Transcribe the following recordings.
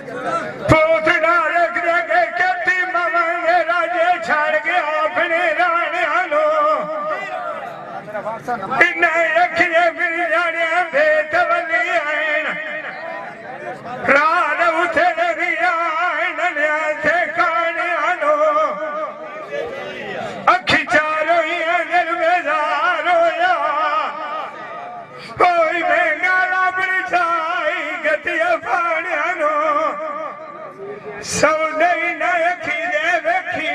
पोत नारक जगे कति मवंगे राजे छाड़ गया अपने राणे लो इन्हें रखिए मिल जाने भेद बली आयन रान उठे लगी आयन न्यासे खाने आनो अखी चारो ही अंदर बेजारो या कोई बेंगाला बरसाई गतिया पाने आनो सब नहीं न अखी दे रखी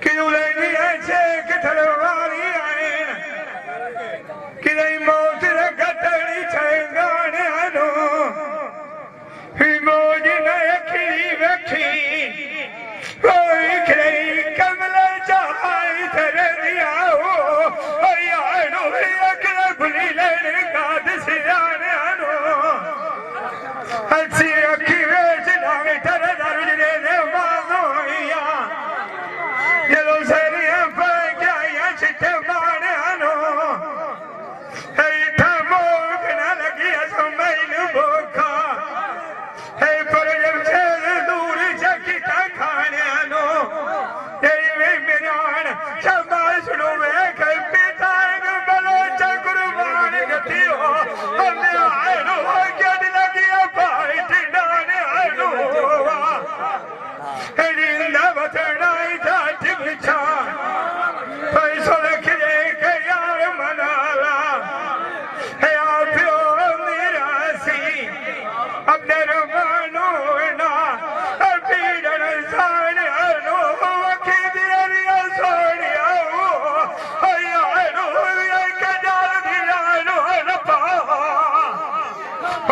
किधर नहीं ऐसे किधर वाली आयन किधर मौत रखतड़ी छंगाने आनो मौज न अखी रखी कोई खरी कमल चाई थर दिया हो यारो अकल भुली लेने गाद सियाने आनो अच्छी अखी वेच लावे थर दर्ज दे दे मांगोया ये लो सरिया पर क्या या चिट्टे माने आनो है ठमोग न लगी असमैल भूखा है पर जब से दूर चकी खाने आनो तेरी में मिरान शबाश सुनो मैं कल पिता एक बलोच कुर्बान गति हो हमने आए नो क्या लगी भाई टिंडाने आनो जिंदा बतनाई जाट बिछा पैसों लिखे के यार मनाला है आप मेरा सी अपने रमानो ना पीड़न साने आनो अखी दिया सोनिया हो यारो एक जाल दिया नो रपा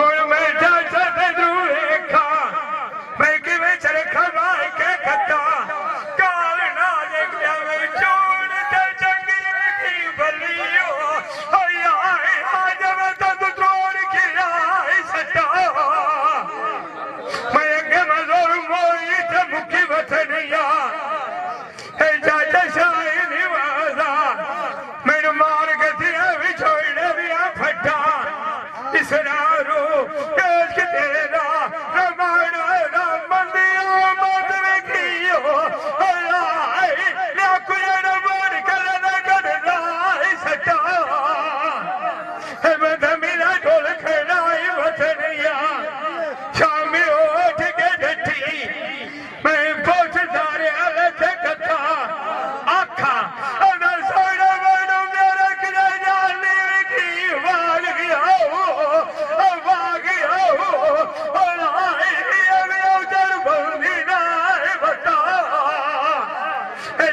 और मैं जाता दूरे खा मैं कि मैं चरखा भाई के खता काल ना देख मैं चोर ते चंगी की बलियो यार आज मैं तो चोर की राय सटा मैं के मजोर मोई ते मुखी वतनिया है जाता शाही निवाजा मैंने मार के दिया भी छोड़ने भी फटा इस नारो देश तेरा रमान राम मंदिर मत में कियो हाय ना कोई रमान कर ना कर राय सटा है मैं मेरा ढोल खड़ाई वतनिया शामी उठ के डटी मैं पहुंचदारे अलग कथा आखा अगर सोना बनो मेरा किया जाने की वाल गया हो भाग गया हो और आए मैं उधर बंदी ना बता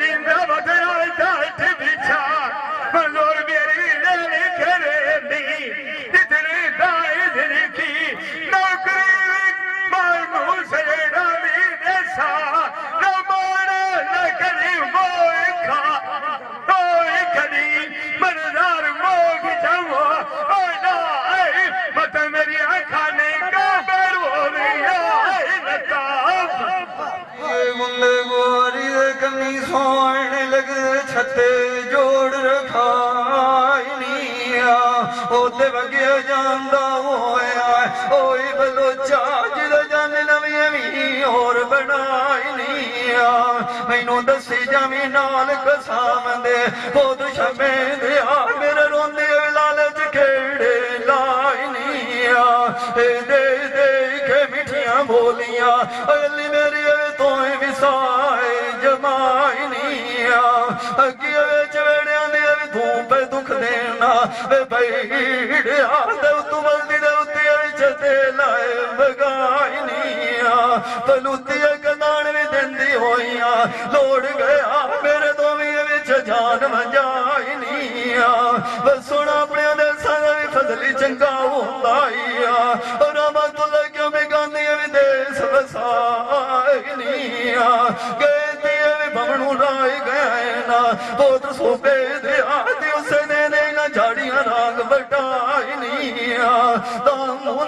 रिंदा बदला जाट बिछा मनोर मेरी लेने करे दी जितने दाए दिल की नौकरी मार मुँह से डाली देसा न मारा न करी मोए खा ओए करी मरदार मोग जाओ ओ ना आए मत मेरी खाने का बरोरिया लता मुंडे गोरी दे कमी सोने लगे छते जोड़ रखाइनिया ओते वगे ਜਾਂਦਾ ਹੋਇਆ ਓਏ ਬਲੋਚਾ ਜਿਹਦਾ ਜਨ ਨਵੀਂ ਵੀ ਹੋਰ ਬਣਾਈ ਨਹੀਂ ਆ ਮੈਨੂੰ ਦੱਸੀ ਜਾਵੀਂ ਨਾਲ ਕਸਾਵੰਦੇ ਬਹੁਤ ਸ਼ਮੇ ਦੇ ਆ ਮੇਰੇ ਰੋਂਦੇ ਲਾਲਚ ਖੇੜੇ ਲਾਈ ਨਹੀਂ ਆ ਦੇ ਦੇ ਕੇ ਮਿੱਠੀਆਂ ਬੋਲੀਆਂ ਅਗਲੀ ਮੇਰੀ ਤੋਂ ਵਿਸਾਏ ਜਮਾਈ ਨਹੀਂ ਆ ਅੱਗੇ ਵਿੱਚ ਵੇੜਿਆਂ ਦੇ ਧੂਪ ਦੁੱਖ ਦੇਣਾ ਵੇ ਬਈੜਿਆ ਦੇ ਤੂੰ ਬਲਦੀ ਦੇ ਉੱਤੇ ਵਿੱਚ ਤੇ ਲਾਏ ਬਗਾਈ ਨਹੀਂ ਆ ਤਲੂਤੀਆਂ ਕਦਾਣ ਵੀ ਦਿੰਦੀ ਹੋਈਆਂ ਲੋੜ ਗਿਆ ਮੇਰੇ ਦੋਵੇਂ ਵਿੱਚ ਜਾਨ ਵਜਾਈ ਨਹੀਂ ਆ ਬਸ ਸੁਣ ਆਪਣਿਆਂ ਦੇ ਸੰਗ ਵੀ ਫਜ਼ਲੀ ਚੰਗਾ ਹੁੰਦਾ ਹੀ ਆ ਰਹਿਮਤੁল্লাਹ ਕਿਉਂ ਬੇਗਾਨੀ ਵਿਦੇਸ ਵਸਾਈ ਨਹੀਂ ਆ ਗਏ ਤੇ ਵੀ ਭਵਨੂ ਰਾਏ ਗਏ ਨਾ ਬਹੁਤ ਸੋਬੇ ਦੇ ਆਦੀ ਉਸੇ ਨੇ ਨਾ ਝਾੜੀਆਂ ਰਾਗ ਵਟਾਈ ਨਹੀਂ ਆ ਤਾਂ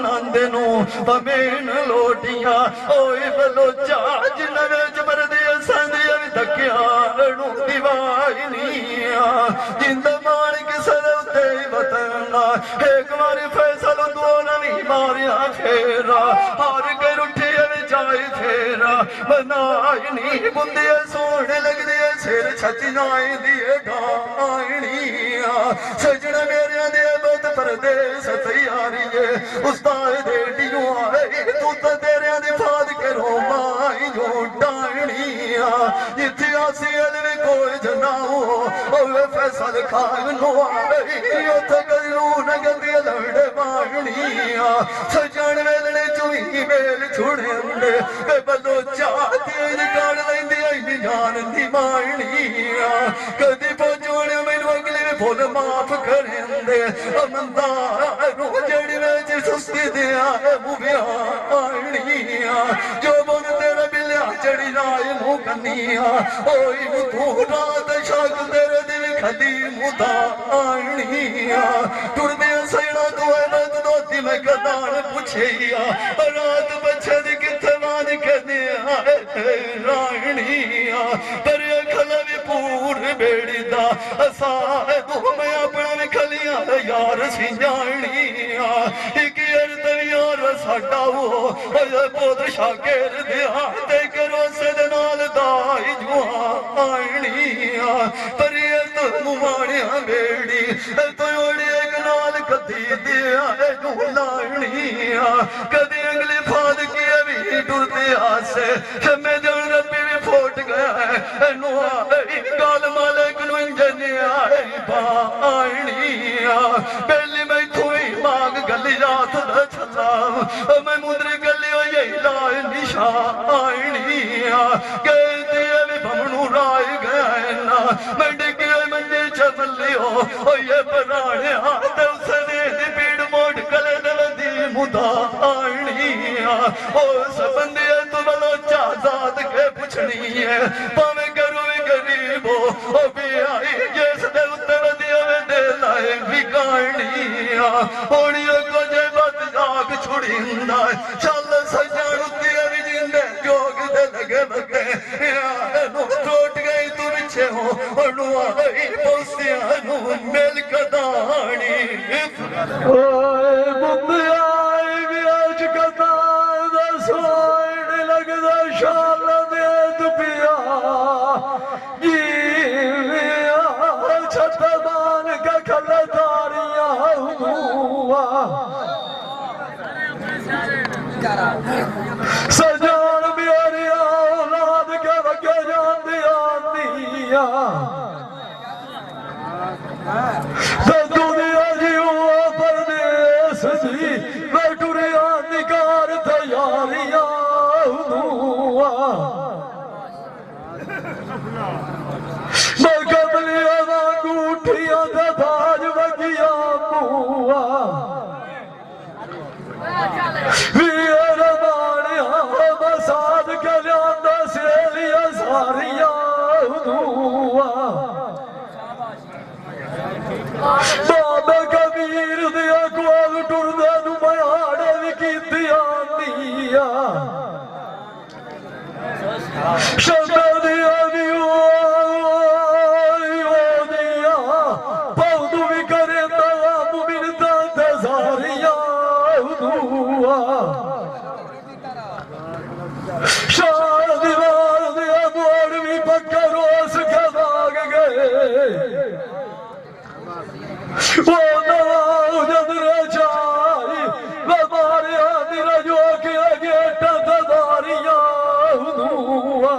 ਨੰਦ ਨੂੰ ਪਮੇਨ ਲੋਟੀਆਂ ਓਏ ਬਲੋਚਾ ਜਿਨ੍ਹਾਂ ਵਿੱਚ ਮਰਦੇ ਸੰਦੇ ਵੀ ਧੱਕਿਆ ਨੂੰ ਦਿਵਾਈ ਨਹੀਂ ਆ ਜਿੰਦ ਮਾਣ ਕੇ ਸਰ ਉੱਤੇ ਵਤਨ एक बार फैसल दो नवी मारिया फेरा हार के रुठी जाए फेरा बनाई नी बुंदिया सोने लगदी है सिर छती नाई दिए गायनिया सजना मेरे दे बद परदेस तैयारी है उस्ताद दे डियो आए तू तो तेरे दी फाद करो माई जो डायनिया जिथे आसी अलवे कोई जनाओ ओवे फैसल खान नो आए उथे करू नगदी लड़े मारनिया सजन वेलने चुई मेल छुड़े वे बलोचा तेज काड़ लेंदी आई जान दी मारनिया कदी पहुंचने मैनू अगले में फुल माफ करेंदे अमंदा जड़ी में सुस्ती दिया है मुबिया मारनिया जो बोल तेरा बिलिया चढ़ी राय मुँह कन्निया ओई तू रात शाक तेरे दिल खली मुदा आनिया टुरदे सैना तू है बद दोती मैं कदान पूछिया रात बच्चे दी किथे वाद करने रानिया पर खला भी पूर बेड़ी दा असा तू मैं अपना भी खलिया यार सिंजानिया एक अर्थ यार साडा वो बहुत शागिर दिया ते करो सद नाल दाई जुआनिया पर मुमाणिया बेड़ी तोड़ी एक नाल कदी दिया लानिया कदी अगली फाद की भी टुरते आसे मैं जल रबी भी फोट गया है गाल मालिक जनिया पानिया पहली मैं थोई मांग गली रात छला मैं मुद्री गली हो यही लाल निशानिया कहती है भी भमनू राय गया है ना मैं डिगे मंजे चली हो ये पराने हाथ उसने पीड़ मोड़ गले दलदी मुदानिया ओ सबंदे तू बलोचा जात के पुछनी है पावे करू गरीबो ओ भी आई जिस दे उत्ते वदिया वे दे लाए बिगानिया होड़ियो को जे बात जाग छुड़ींदा चल सजण उत्ते भी जिंदे जोग दे लगे मगे यार नु टूट गई तू पीछे हो और आई पोसिया नु मिल कदानी ओए बुंदिया भी आज कदा दा सोण लगदा शाल दे दुपिया जीविया छत बान के खलदारियां हुआ सजान बियारिया औलाद के वगे जांदी आंदिया दुनिया जी वो परदेस जी मैं टुरिया निकार तैयारियां हुआ मैं कबलिया वांगूठिया ते ताज वगिया मुआ वीर माणिया बसाद के लियांदा सेलिया सारिया हुआ बाबा कबीर दिया कोल टुरदे नु मयाड़े भी कीती आंदिया शब्द दिया भी दिया पौधू भी करे तवा मुमिनता ते सारिया हुआ शाह दीवार दिया मोड़ भी पक्का रोस के भाग गए वो नवाज रचाई बारे आदि रजो के आगे टदारिया हुआ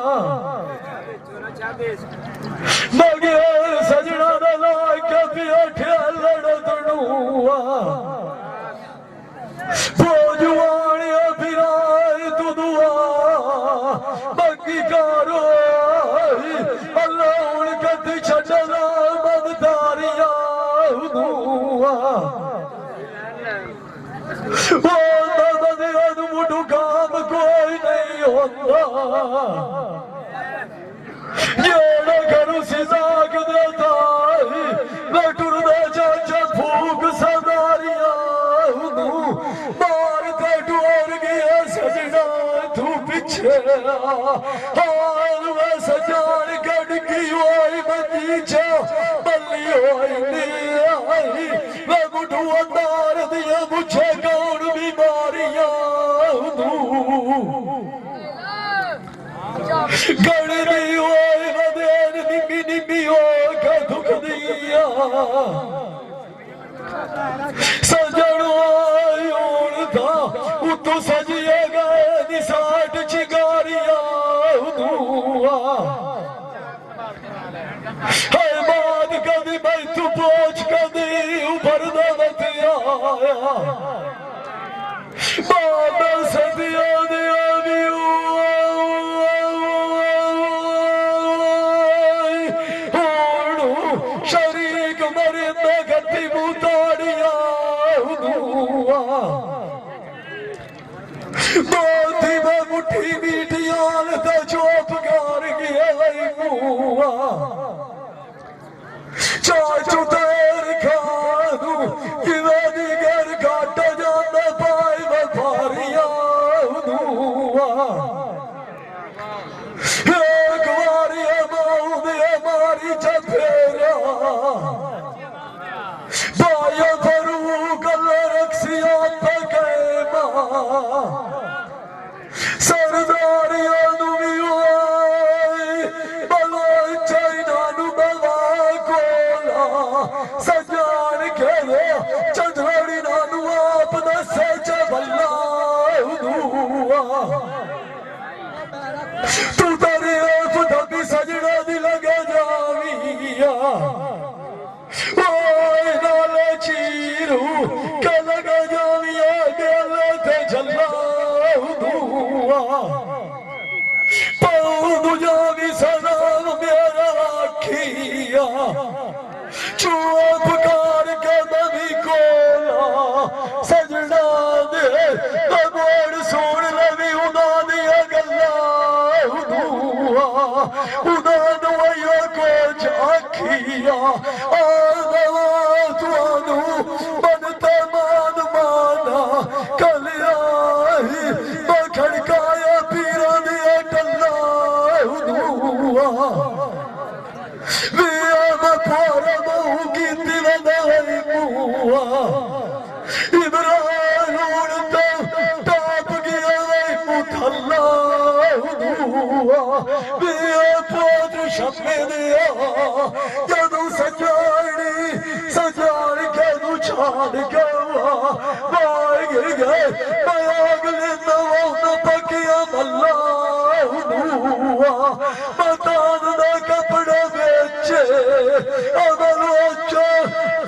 मगे सजना दला के पिया लड़तनुआ वो जुआनिया फिराए तू दुआ बाकी कारो अल्लाह उनके छड़ना मददारिया हुआ वो तो मुठू काम कोई नहीं होता जेड़ा करू सिजाक देता मैं टुरदा चाचा फूक सदारिया मार ते टोर गया सजना तू पीछे हाल में सजान गड़ की ओई बंदी चा बल्ली ओई नी मैं बुढ़ू अंदार दिया मुझे कौन बीमारियां गणनी होए वदेन निम्मी निम्मी हो के दुख दिया सजन होण था उतो सजिए गए निसाट चिगारिया है बात कदी मैं तू पहुंच कदी ऊपर दौलत आया बाबा सदिया दिया भी शरीक मरिंद गति मुताड़िया बाती में मुट्ठी मीटियान दा चोप गार गया मुआ चाचू तेर खानू किवेदी घर काटा जाना पाए वफारिया एक बारी माऊ दे मारी चफेरा बाया फरू कल रक्सिया तके सरदारिया भी बलोई चाइना बवा कोला सजान के चंद्रड़ी नानू आप दसे चबल्ला तू तेरी फुदबी सजना दी लगे जाविया ओए नाले चीरू के लगे जाविया गले ते जल्ला पाऊ जावी सलाम मेरा आखिया चुप कार के नबी कोला सजना दे बोड़ सोड़ लवी उदा दिया गल्ला उदा दवाइया को झाखिया आदवा तुआनू बनता मान माना कलिया खड़काया पीरा दिया टल्ला पारा बहु की दिलदाई मुआ इब्राहिम टाप गया मुथल्ला पोत्र शमे दिया जदू सजानी सजान के छाड़ गवा बाग गए अगले नवा पकिया मल्ला मतान दा कपड़ा बेचे अमलोचा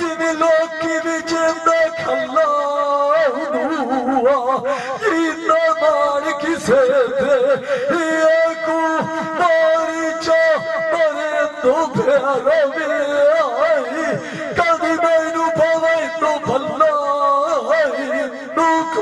जिन्हें लोग की विजेंदा खल्ला इतना मार किसे दे ये को मारी चा मरे तो प्यारा में आई कभी मैनू पावे तो भल्ला नुक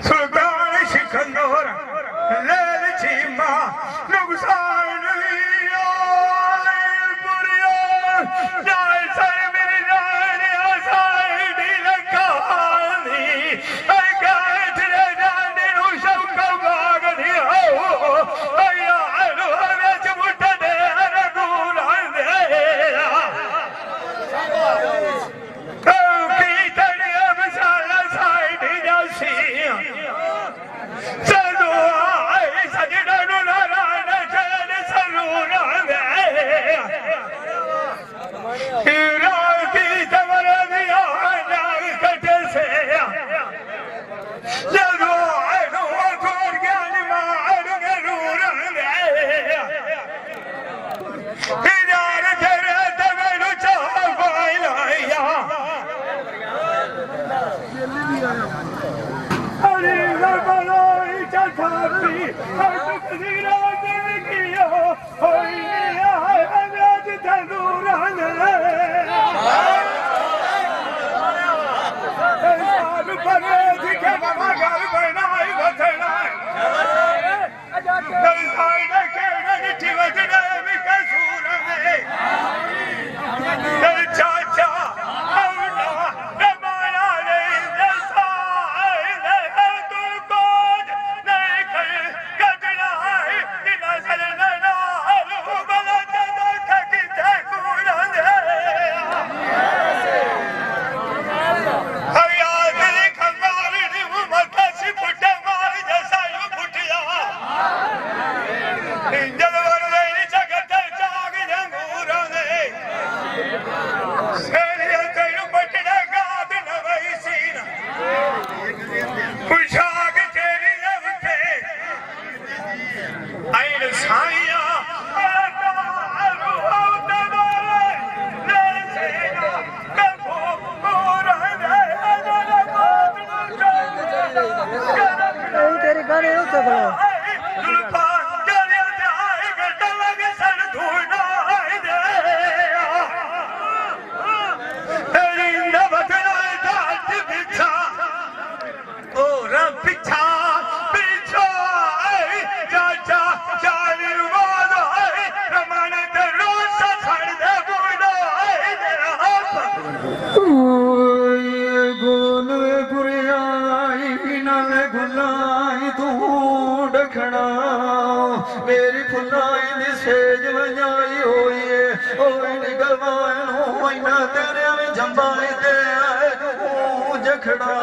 सुल्तान सिकंदर लेल चीमा नुकसान ਸੇਰੀਆ ਤੈਨੂੰ ਬੱਟੜਾ ਗਾਦ ਨਵਈ ਸੀਨ ਪੁਸ਼ਾਕ ਤੇਰੀ ਉੱਤੇ ਆਇਨ ਸਾਈਆ तेरे गाने होते बड़ा मेरी फुलाई दी सेज वजाई होई है ओए निगलवाए नो मैना तेरे में जंबाई दे जखड़ा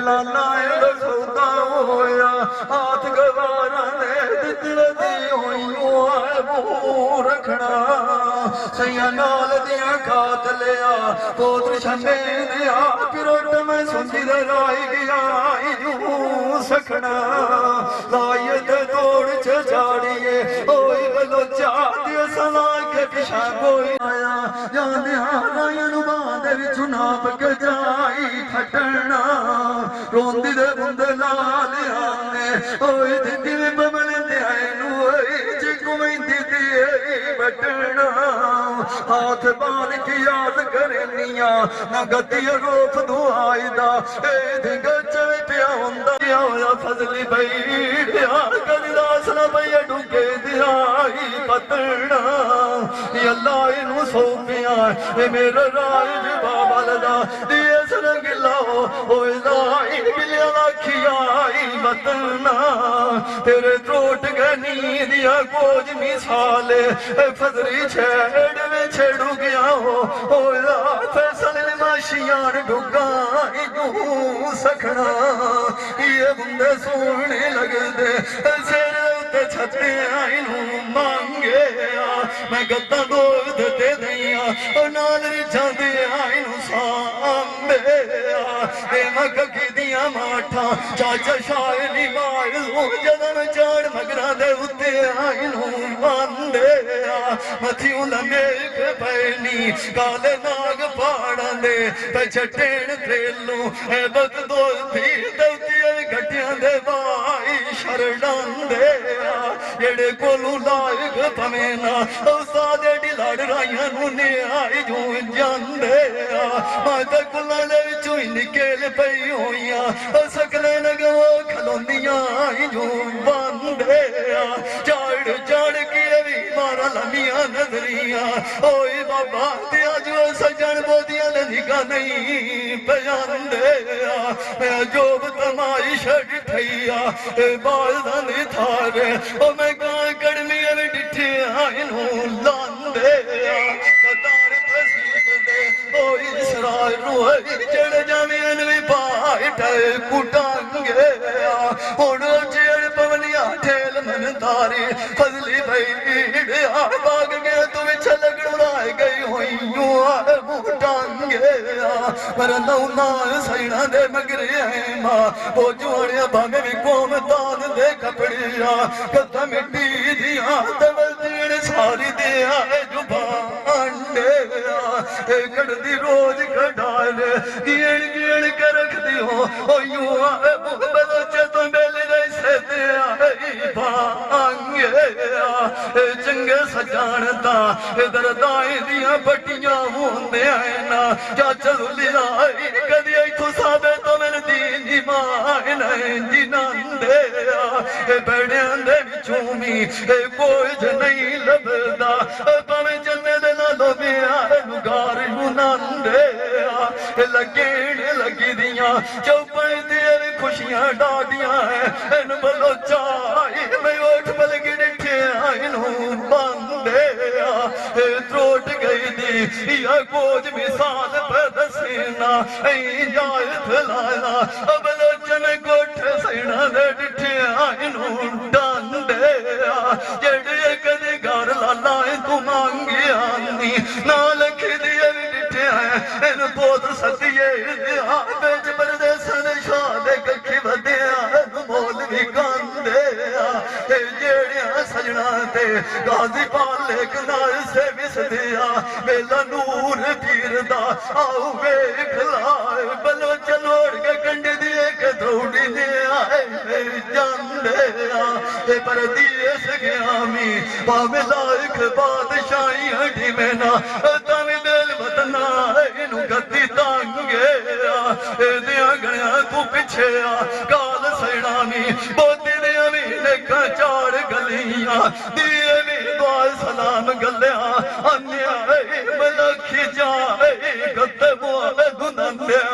लाला लसौदा होया हाथ गवारा ने दितलदी होई वो रखना सैया नाल दिया खात लिया पोत्र छमे दिया पिरोट में सुंजी दे राई गया यूं सखना लायत तोड़ चाड़िए ओए बलोचा दिया सला के पिछा कोई आया जाने हारायन बांध विच नाप के जाई फटना रोंदी दे बुंदे लाल आने ओए दिंदी में बमन दे आयनु ओए चिकुमैंदी दे बटना हाथ बान की याद करनिया ना गति रोफ दुआई दा ए दिंग चवे पिया हुंदा होया फजली बई कलिदास न भैया डूके दिहाई पतना अल्लाह इनू सौंपिया मेरा राज बाबा लदा दिए सरंग लाओ ओए लाई मिलिया लाखियाई बतना तेरे त्रोट गनी दिया कोज मिसाले फजरी छेड़ में छेड़ू गया हो ओए फैसल माशियार डुगा यूं सखना ये बुंदे सोने लगदे सिर उत्ते छते आइनू मांगे मैं गद्दा गोद दे दिया और नाल रिझांदे आइनू सांबे ते मग की दिया माठा चाचा शायरी मार जन्म चाड़ मगरा दे उत्ते आइनू मांदे मथियों लमेक पैनी काले नाग पाड़ा दे पछटेण थेलू है बद दो भीड़ दौतिया गटियां दे भाई शरणांदे जेड़े कोलू लायक पवेना सादे ढिलाड़ राइयां नू ने आई जू जांदे माता कुलां दे विचों ही निकल पई होइयां सकले नगवा खलोंदियां आई जू बांदे चाड़ चाड़ के भी मारा लमियां नजरियां ओए बाबा ते अज सजन बोदियां ने निगाह नहीं पजांदे मैं जोब तमाई छड़ ठैया बालदां दी थार ओ मैं गां कड़मियां में डिठे आइनू लांदे कतार तसीब दे ओए इसरार रोई चढ़ जावेन वी पाट कुटांगे हुण जेड़ पवनिया ठेल मन तारी फजली भई बाग गया तू विच लगड़ लाए गई होई यूं टांगे पर नौना सैना दे मगरे है मां वो जोड़िया भावे भी कोम दान दे कपड़िया कदा मिट्टी दिया दवल दीण सारी दे आए जुबान दे कड़दी रोज कडाल गिण गिण के रख दियो ओ यूं आए बलोचे तो बेले जैसे दे आए भांगे चंगे सजानता इधर दाई दिया बटियां होंदे आए ना चाचा लिया कदी इथों साबे तो मैंने दीनी मां नहीं जिनांदे बड़ियां दे विचों भी कोई नहीं लभदा भावे जन्ने दे नालों भी गार नांदे लगेण लगी दियां चौपाई दे खुशियां डाडियां है इन बलोचा मैं उठ बलगी डिठे इनू बांदे त्रोट गई दी या कोज मिसाल पर दसीना जायत लाला बलोचन कोठ सेना दे डिठे इनू डांदे जेड़े कदे घर लाला तू मांगी आनी नाल मैनू पोत सतिए बिच परदेसन शाह दे कखी वधिया मोल भी गांदे जेड़िया सजना ते गाजी पाले कनाल से विसदिया मेला नूर पीर दा आओ वेख लाए बलो चलोड़ के कंडे दिए के दौड़ी दे आए जांदे पर दिए सग्यामी भावे लायक बादशाही हटी में ना तवी दिल वतना इनू गद्दी तांगे दिया गणिया तू पिछे आ काल सैनानी बोती दिया भी लेखा चार गलियां दिए भी दुआ सलाम गलिया अन्या मलखी जाए गद्दे मुआवे गुनंदिया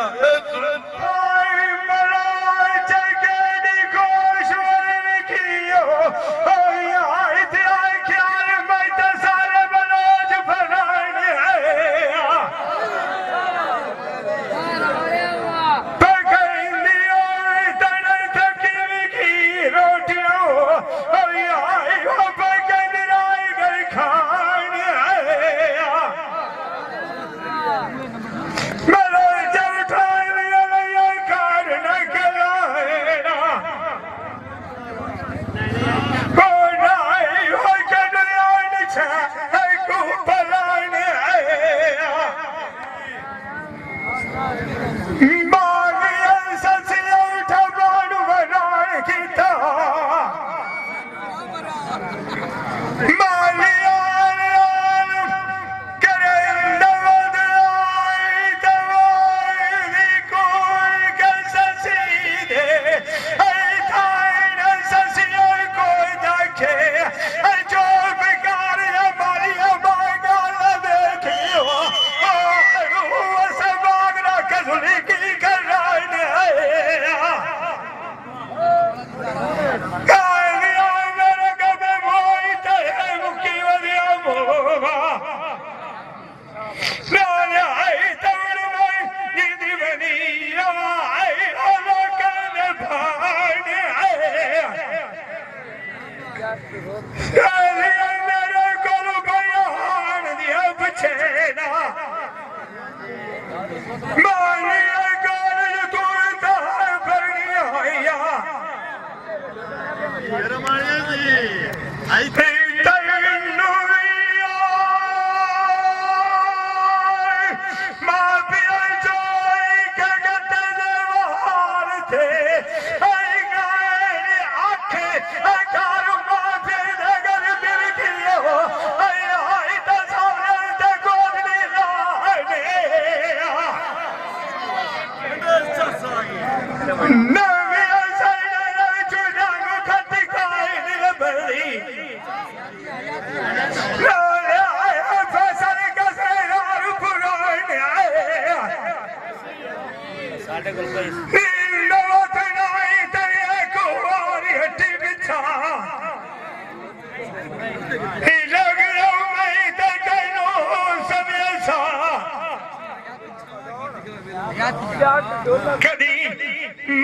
कदी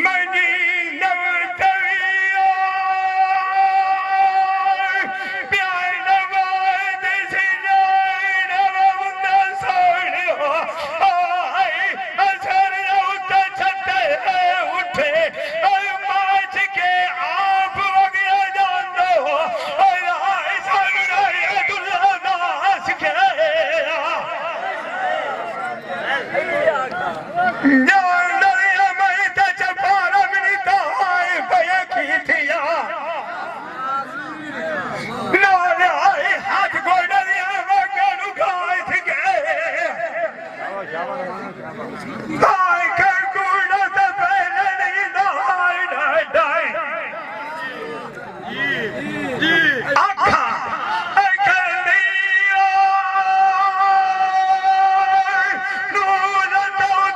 मनी प्यार नवाज असर छते उठे माच के आप वगैरह जान दो दुल्ला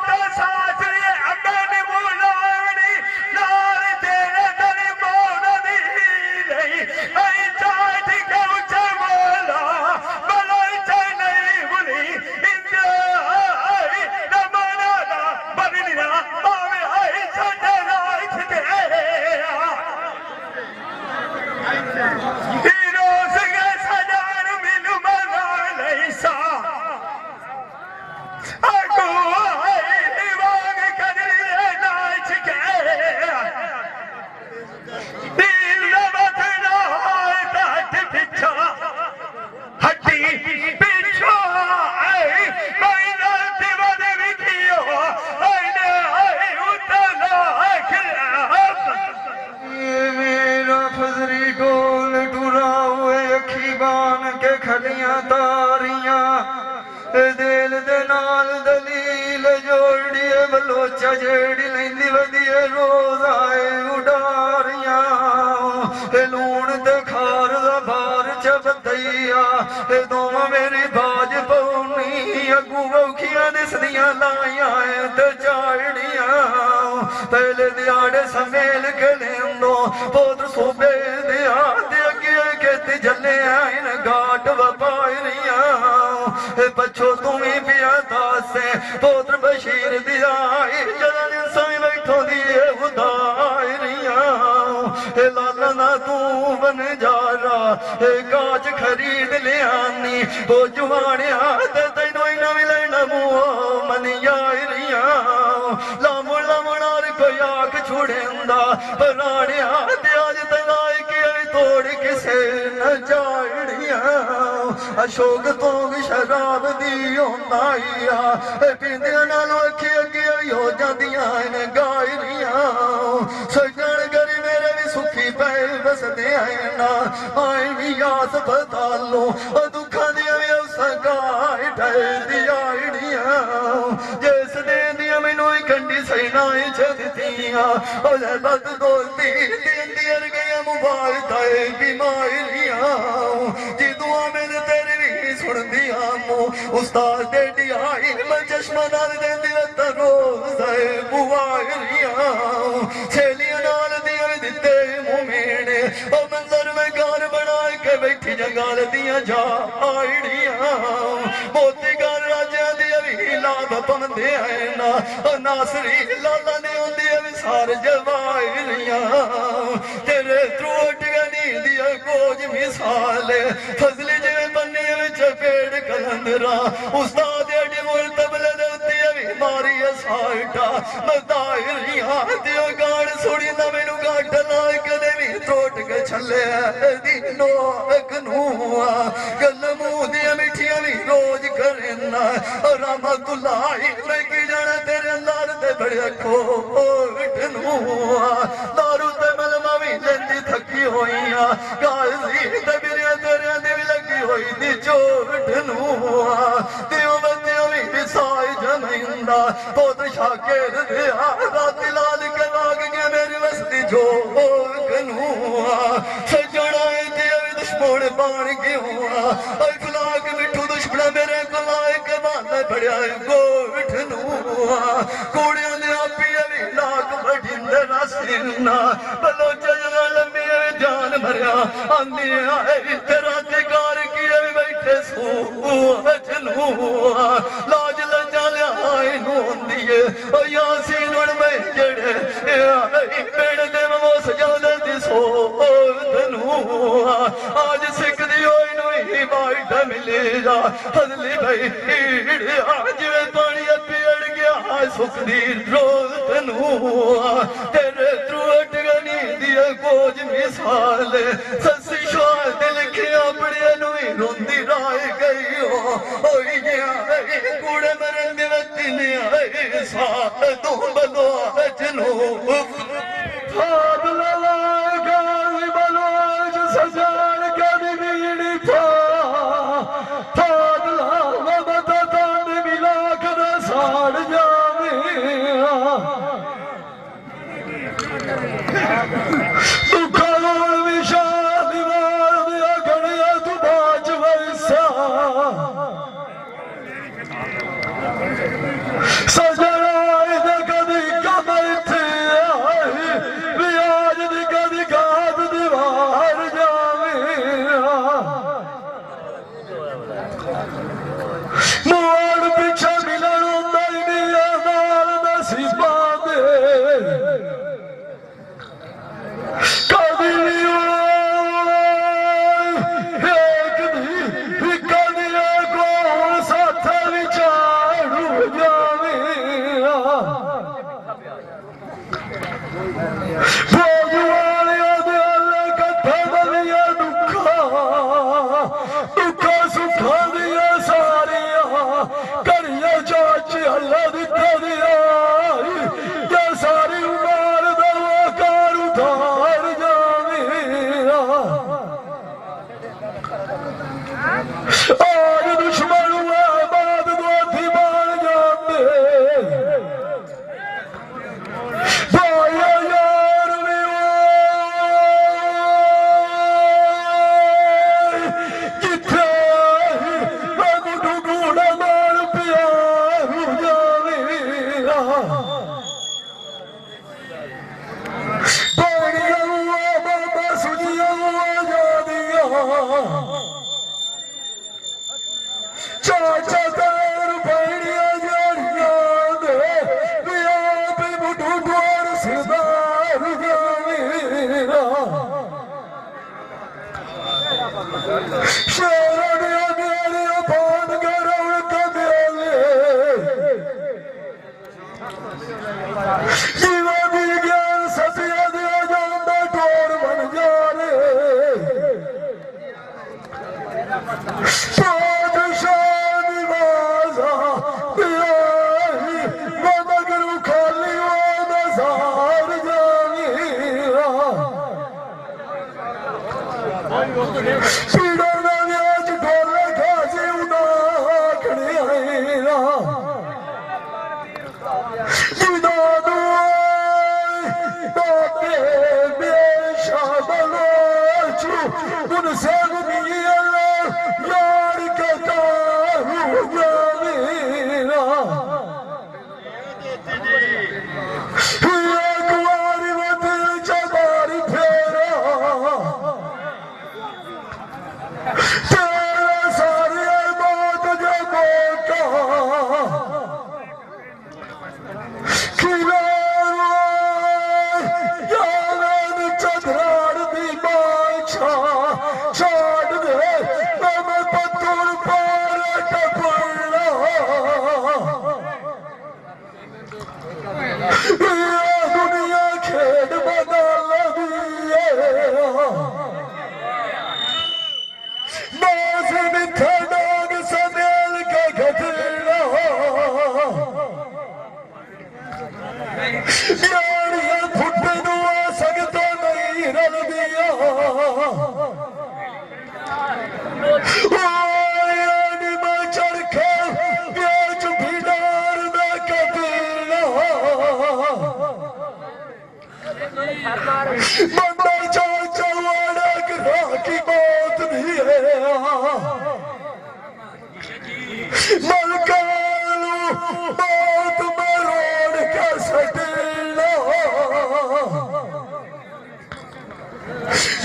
के साथ दिल दे नाल दलील जोड़िए बलोचा जेड़ी लैंदी वधिए रोज आए उडारियां लूण ते खार दा भार चबदैया दोवां मेरी बाज पौनी अगू औखियां दिसदियां लाइयां ते झाड़ियां पहले दिहाड़े समेल के लेंदो पोत्र सूबे दिया ते अगे खेत जले आइन घाट वपारियां पछो तुम्हें पिया दासे पोत्र बशीर दिया जलन समय बैठो दिए उदारियां लाला ना तू बन जा रहा काच खरीद लियानी वो जुआनिया ते तैनू ही ना मिलना मुँह मन यारियां लामो लामणार कोई आख छुड़ेंदा परानिया ते आज तनाई के तोड़ किसे न जाड़ियां अशोक तोंग शराब दी होंदाइया पींदिया नालों अखी अगे हो जांदियां ने गायरियां सजन गरी मेरे भी सुखी पै बसदे आए ना आए भी आस बदालो दुखा दिया भी गाय ढलदिया जिस दे दिया मैनू कंडी सैनाई छदियां बद दोस्ती दिन दिया गया मोबाइल ताए बीमारियां जी दुआ मेरे तेरे भी सुन दिया मुँह उस्ताद दे दियाई मैं चश्मा नाल देंदी वत रोज है बुआरियां छेलियां नाल दिया दिते मुँह मेने ओ मंजर में घर बना के बैठी जंगाल दिया जा आइडियां मोती घर राजा दिया भी लाभ पमदे है ना नासरी लाला ने होंदी है सार जवाइरियां तेरे त्रोट गनी दिया कोज मिसाल फजली जिवें बन्ने विच पेड़ कलंदरा उस्ताद एडी मोल तबले दे उत्ते भी मारी साइटा मदाइरियां दियो गाड़ सुड़ी ना मैनू गाठ ला कदे भी त्रोट के छले दिनो अखनूआ गल मुंह दिया मिठियां भी रोज करना रहमतुल्लाह मैं की जाना तेरे लाल ते बड़े खोट नूआ दारू ते मलमा भी लेंदी थकी होइयां गाजी ते बिरिया तेरे दी भी लगी होई दी चोट नूआ दियो बंदियों भी साई जमींदा पोत शाकिर दिया राती लाल के लाग गया मेरी वस्ती जो कनूआ सजना दिया भी दुश्मन बन गया अखलाक मिठू दुश्मन मेरे गलाए के बांधे बड़िया गोठ नूआ कुड़ियां ने आपी भी लाक बठिंदे रसीना बलोचा जना लंबी जान भरिया आंदी आए तेरा तिकार किए बैठे सूच नूआ लाज लजा लिया नू होंदी यासीन में जड़े पेड़ दे वो सजादा दी सोत नूआ आज सिख दी होई नू ही बाइट मिले जा फजली भाई जिवे पानी पेड़ गया सुख दी रोज नूआ तेरे त्रुट गनी दिया कोज मिसाल ससी श्वास दिल के अपने नू ही रोंदी राय गई होई गया कूड़े मरन दे वक्त ने आए साथ तू बलो जनूब फाद लला गाजी बलोच सजान कदी बीड़ी पा फाद ला बता तांड मिला कर साड़ जावे दुखा लोड़ विशा दीवार दिया गणिया तू बाज वैसा सजनाए दे कदी कमर थे आई रियाज दी कदी गाद दीवार जावे मोड़ पीछे मिलन होंदा ही नहीं नाल नसीबा दे कदी एक दी कदी को साथ विचारू जावे ਪੀੜਾ ਦਾ ਵਿਆਜ ਢੋਲੇ ਖਾਸੀ ਉਡਾ ਖੜੇ ਆਏ ਰਾ ਜਿਦਾ ਦੁਆਈ ਬਾਬੇ ਬੇਸ਼ਾਬਲੋ ਚੂ ਉਨ ਸਗਨੀ ਅੱਲਾ ਯਾਰ ਕਤਾ ਰੂ ਜਾਵੇਰਾ ਇੱਕ ਵਾਰੀ ਵਤਨ ਚਬਾਰੀ ਫੇਰਾ ਤੇਰਾ ਸਾਰੀ ਬਾਤ ਜੇ ਮੋਟਾ ਕਿਲਾ ਯਾਰਨ ਚਦਰਾੜ ਦੀ ਬਾਛਾ ਛੱਡ ਦੇ ਮੈਂ ਪੱਤਰ ਪਾਰ ਟਪੜਨਾ ਦੁਨੀਆ ਖੇਡ ਬਦਲਦੀ ਏ ਬਾਸ ਮਿੱਠਾ ਡਾਂਗ ਸੰਦੇਲ ਕੇ ਘਟਣਾ ਯਾਰੀਆਂ ਫੁੱਟ ਨੂੰ ਆ ਸਕਦਾ ਨਹੀਂ ਰਲਦੀਆਂ ਓਏ ਨੀ ਮੈਂ ਚਰਖਾ ਵਿਆਜ ਭੀਡਾਰ ਦਾ ਕਟਣਾ ਬੰਦਾ ਚਾਚਾ ਵਾੜਾ ਕਰਾ ਕੀ ਬਾਤ ਨਹੀਂ ਹੈ ਮਲਕਾਂ ਨੂੰ ਬਾਤ ਮਰੋੜ ਕੇ ਸਟਣਾ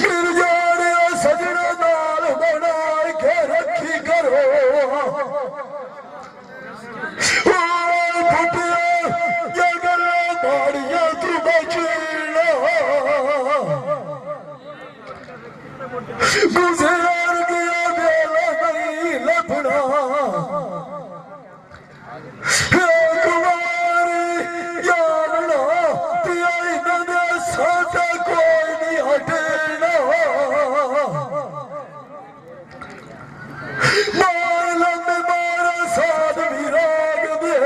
ਮਿਲ ਜਾਣਿਆ ਸਜਣਾ ਨਾਲ ਬਣਾ ਕੇ ਰੱਖੀ ਕਰੋ ਓਏ ਫੁੱਟਿਆ ਜੇ ਗੱਲਾਂ ਮਾੜੀਆਂ ਤੂੰ ਬਚਣਾ ਗੁਜ਼ਰ ਗਿਆ ਵੇਲਾ ਨਹੀਂ ਲੱਭਣਾ ਇੱਕ ਵਾਰੀ ਜਾਣਨਾ ਪਿਆ ਇਹਨਾਂ ਦੇ ਸਾਡਾ ਕੋਈ ਨਹੀਂ ਹਟਣਾ ਮਾਰ ਲੰਮੇ ਮਾਰਾ ਸਾਧ ਵੀ ਰਾਗ ਦੇ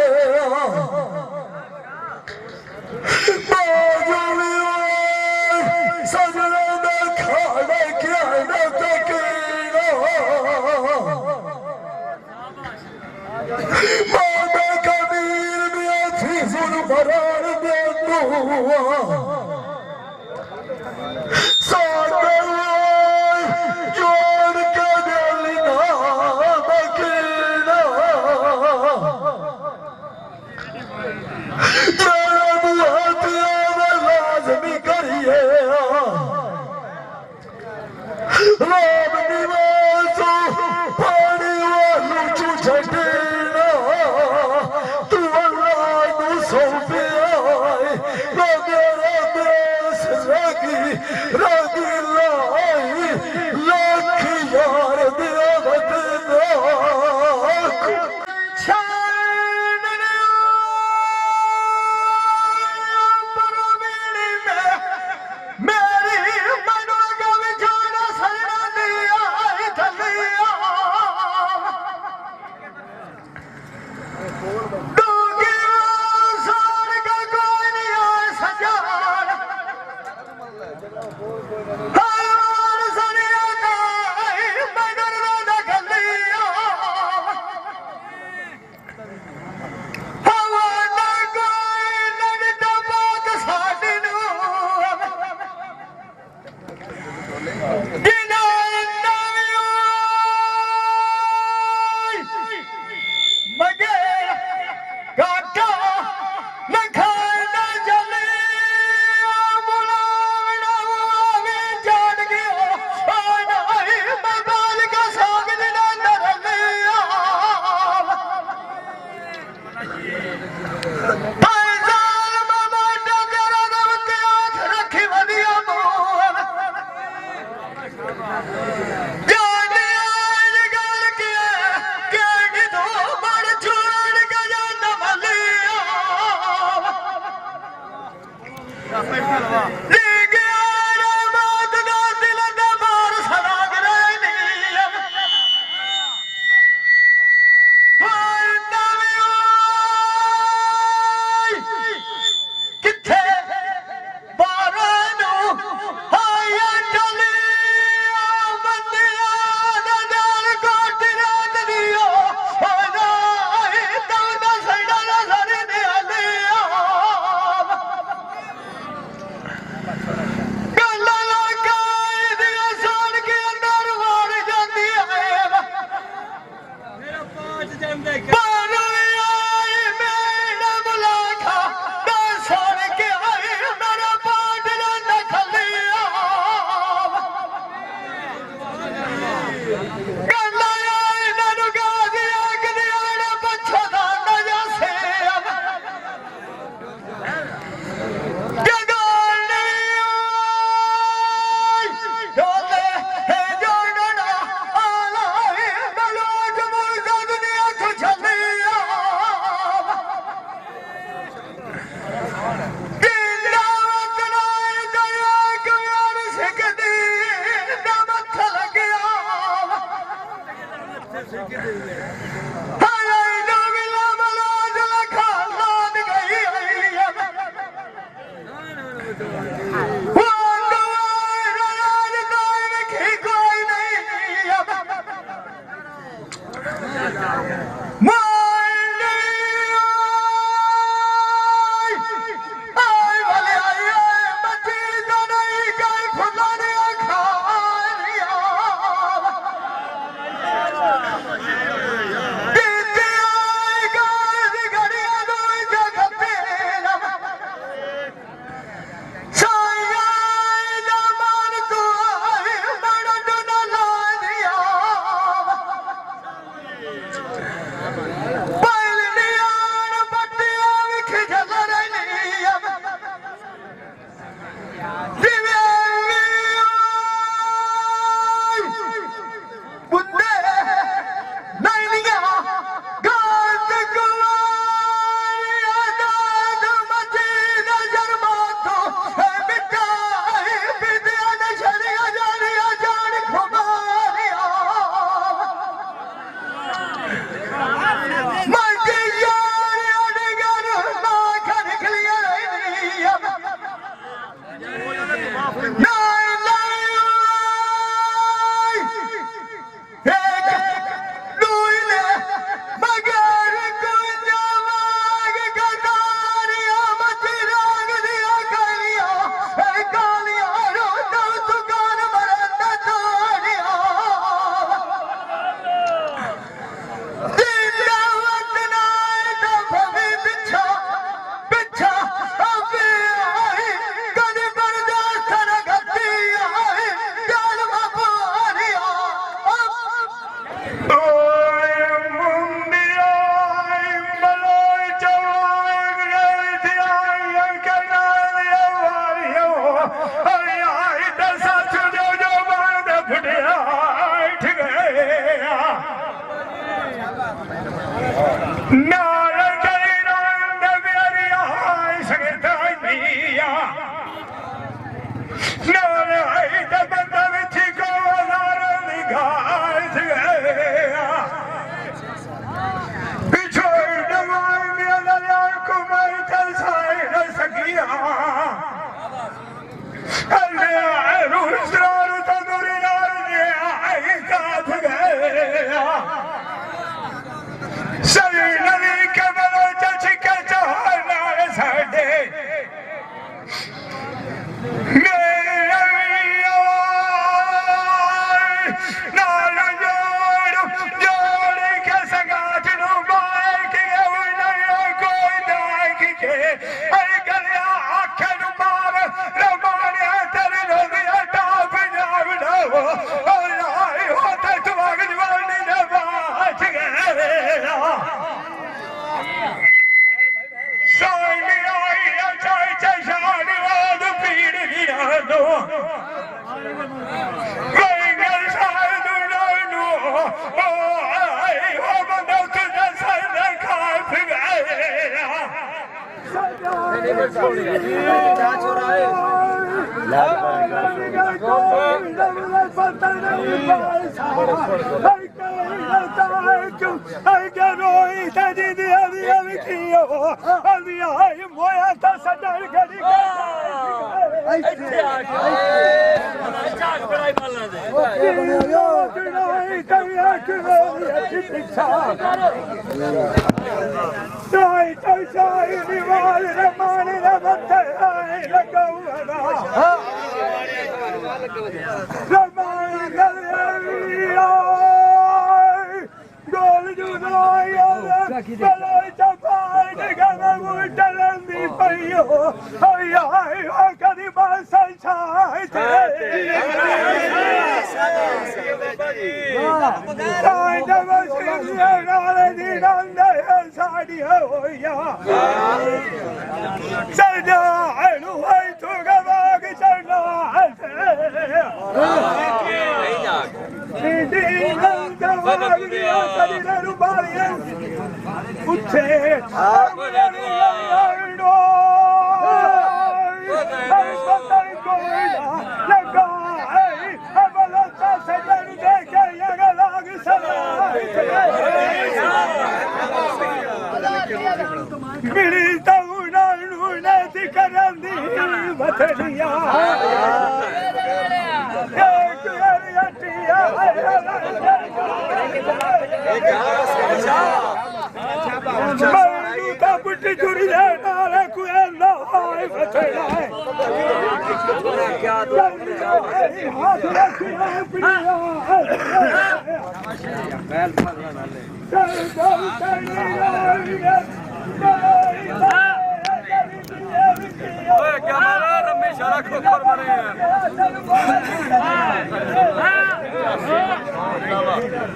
ਬਾਜੂ ਵੀ ਓਏ ਸਜਣਾ ਦਾ ਖਾਣਾ ਕਿਆ ਨਾ ਤੱਕਣਾ ਮਾਤਾ ਕਬੀਰ ਮਿਆਂ ਫੀਜ਼ੁਲ ਬਰਾਰ ਦੇ ਸਾਡੇ ਜੋੜ ਕੇ ਦਿਲ ਨਾ ਬਕੀਨਾ ਤੇਰਾ ਬੁਹਤਿਆ ਦਾ ਲਾਜ਼ਮੀ ਕਰੀਏ ਰਾਮ ਨਿਵਾਸੋ ਪਾਣੀ ਵਾਲੂ ਚੂ ਛੱਡਣਾ ਤੂੰ ਅੱਲਾਹ ਨੂੰ ਸੌਂਪਿਆ ਮੇਰਾ ਦੇਸ ਰਾਗੀ ਲਾਈ ਲੱਖ ਯਾਰ ਦਿਆ ਵਤਨਾ ਪਹਿਲੀਆਂ ਬੱਟੀਆਂ ਵਿਖ ਜਲ ਰਹਿਣੀਆਂ ਜਿਵੇਂ ਬੁੱਢੇ ਨੈਣੀਆਂ ਗਾਤ ਗੁਲਾਰੀਆਂ ਦਾਦ ਮਚੀ ਨਜ਼ਰ ਮਾਥੋਂ ਹੈ ਮਿਟਾਈ ਬਿਦਿਆਂ ਨਸ਼ਰੀਆਂ ਜਾਣੀਆਂ ਜਾਣ ਖੁਮਾਰੀਆਂ ਮੰਗੀ ਯਾਰਿਆਂ ਦੇ ਘਰ ਨਾ ਖੜਕਲੀਆਂ ਰਹਿਣੀਆਂ ਨਾ क्या मारा रमेश सारा खोखर मारे हैं।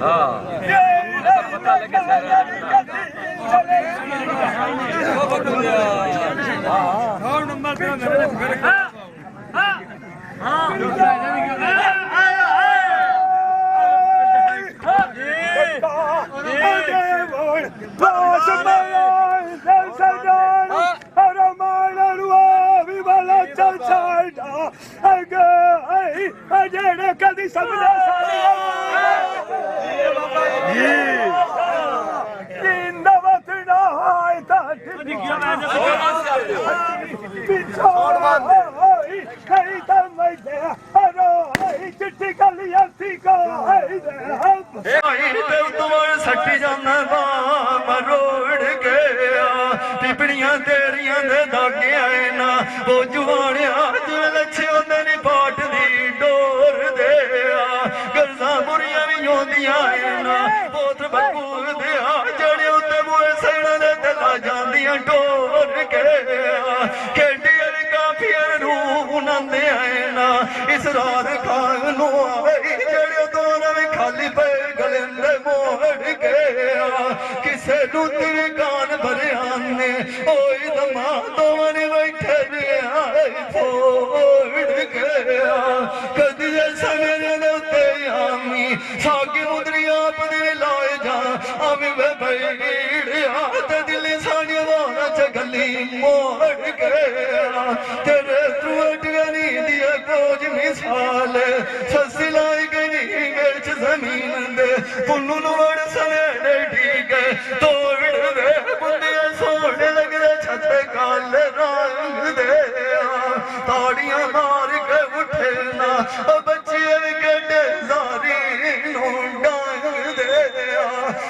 हाँ ਜਿਹੜੇ ਕਦੀ ਸਮਝੇ ਚਿੱਟੀ ਗਲੀ ਆਤੀ ਕੋ ਤੇ ਉਤਵਾਰ ਸੱਟੀ ਜਾਂਦਾ ਮਰੋੜ ਗਿਆ ਟਿਪੜੀਆਂ ਤੇਰੀਆਂ ਦੇ ਦਾਗੇ ਆਏ ਨਾ ਉਹ ਜਵਾਨਿਆ ਜਿਵੇਂ ਲੱਛੇ ਉਹਦੇ ਨੀ ਪਾਟ ਦੀ ਡੋਰ ਦੇ ਗਰਜ਼ਾਂ ਬੁਰੀਆਂ ਵੀ ਆਉਂਦੀਆਂ ਆਏ ਨਾ ਪੋਤ ਬੱਕੂ ਦੇ ਜਿਹੜੇ ਉੱਤੇ ਮੂਹੇ ਸੈਣਾ ਦੇ ਦਿਲਾ ਜਾਂਦੀਆਂ ਡੋਰ ਕੇ ਖੇਡੀ ਵਾਲੀ ਕਾਫੀਆਂ ਨੂੰ ਨੰਦੇ ਆਏ ਨਾ ਇਸ ਰਾਤ ਖਾਣ ਨੂੰ ਆਵੇ ਜਿਹੜੇ ਦੋਨਾਂ ਵੀ ਖਾਲੀ ਪਏ ਗਲੇ ਦੇ ਮੋੜ ਗਿਆ ਕਿਸੇ ਨੂੰ ਤੇਰੇ ਕਾਨ ਭਰਿਆ ਨੇ ਓਏ ਦਮਾ ਦੋਵਾਂ ਨੇ ਬੈਠੇ ਨੇ ਆਏ ਫੋੜ ਗਿਆ ਕਦੀ ਐਸਾ ਮੇਰੇ ਦੇ ਉੱਤੇ ਆਮੀ ਸਾਗੀ ਮੁੰਦਰੀ ਆਪ ਦੇ ਲਾਏ ਜਾ ਆਵੇਂ ਵੇ ਬਈੜਿਆ ਤੇ ਦਿਲ ਸਾਡੀਆਂ ਵਾਰਾਂ ਚ ਗੱਲੀ ਮੋੜ ਗਿਆ ਤੇਰੇ ਤੂੰ ਅਟਗਨੀ ਦੀ ਕੋਜ ਮਿਸਾਲ ਸੱਸੀ ਲਾਈ ਗਈ ਵਿੱਚ ਜ਼ਮੀਨ ਦੇ ਪੁੰਨੂ ਨੂੰ ਵੜ ਸਵੇਰੇ ਠੀਕ ਤੋੜ ਦੇ ਬੁੰਦੀਆਂ ਸੋਹਣੇ ਲੱਗਦੇ ਛੱਤੇ ਕਾਲੇ ਰੰਗ ਦੇ ਤਾੜੀਆਂ ਮਾਰ ਕੇ ਉੱਠੇ ਨਾ ਬੱਚੇ ਵੀ ਕੱਢੇ ਜ਼ਾਰੀ ਨੂੰ ਡਾਂਗ ਦੇ